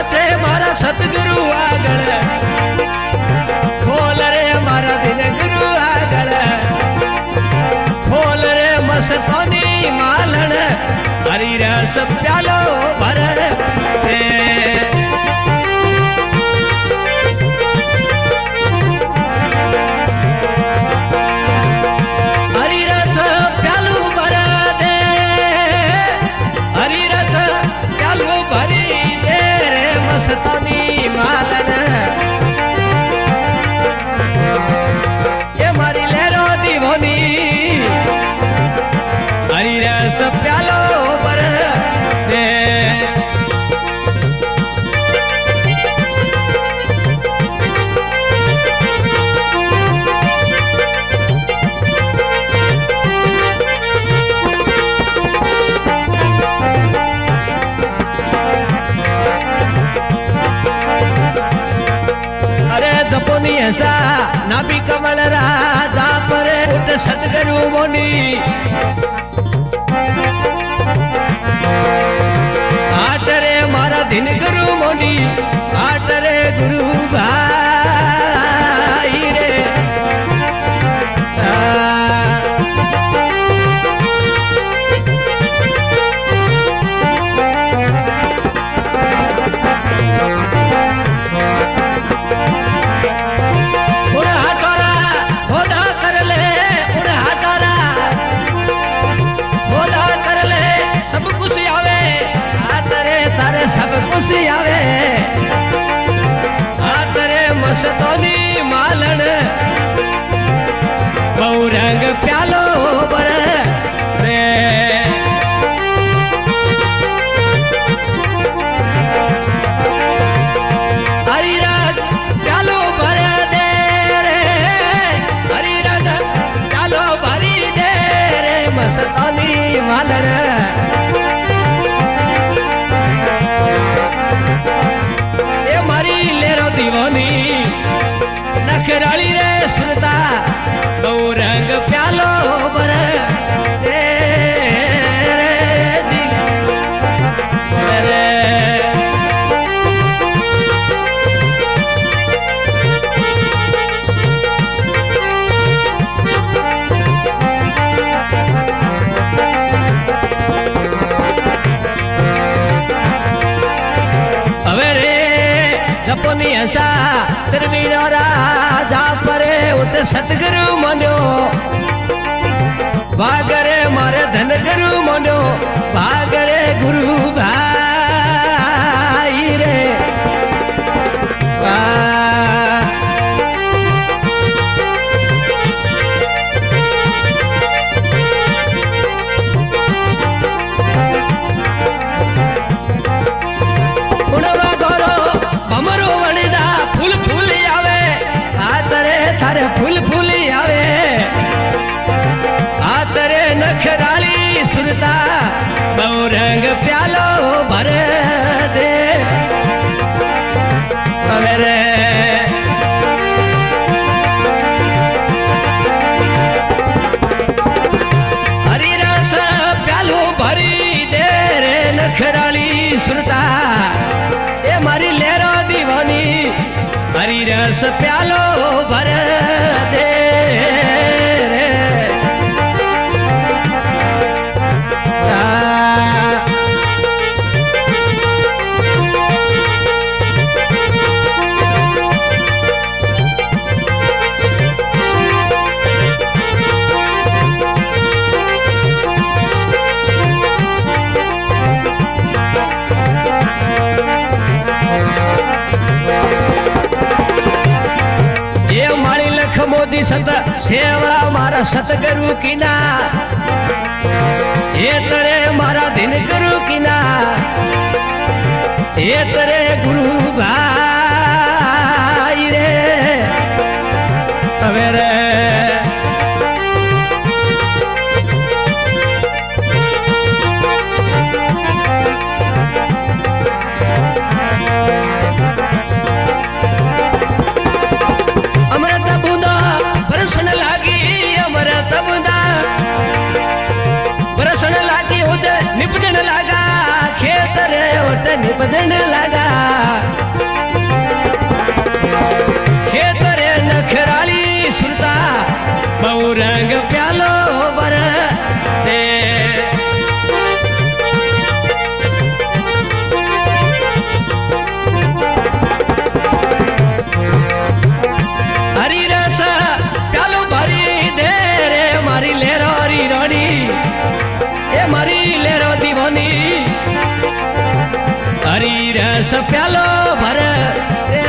છે મારા સતગુરુ આગળ ખોલ રે મારા દિન ગુરુ આગળ ખોલ રે મસ્તોની માલણ હરી રસ પ્યાલો ભરણ હરી રસ પ્યાલું ભર દે હરી રસ પ્યાલું ભરી દે રે મસ્તોની માલણ એ મારી લેરો દીવોની હરી રસ પ્યાલો ભર દે जपोनी ऐसा नाभि कमल राजा परे उठ सतगुरु मोनी आट रे मारा दिन गुरु मोनी आट रे गुरु भाई रे सब खुशी आवे आ करे मस्तोनी मालण बहु रंग प्यालो बर रे हरी राज प्यालो भर दे रे हरी राज प्यालो भरी दे रे मस्तोनी मालण दीवानी नखराली रे सुरता बहु रंग प्यालो बर दे रे जपोनी ऐसा तिरवीरा राजा परे उठ सतगुरु मनो भागरे मारे धन गुरु मनो भागरे गुरु भाई रे थारे फूल फूली आवे आ तेरे नखराली सुरता बहु रंग प्यालो भर दे मेरे हरी रस प्यालो भरी दे रे नखराली सुरता ए मारी लेरो दीवानी हरी रस प्यालो भर दे रे मोदी सत सेवा मारा सतगुरु की ना ये तेरे मारा दिन गुरु की ना ये तेरे गुरु भाई रे अवेरे निपटन लगा खेत रे उठ निपदन लगा खेतरे नखराली सुरता बहु रंग प्यालो बर दे हरी रस प्यालो भरी दे रे मारी लेरो री रोनी ए मारी लेरो दीवानी हरी रस प्यालो भर रे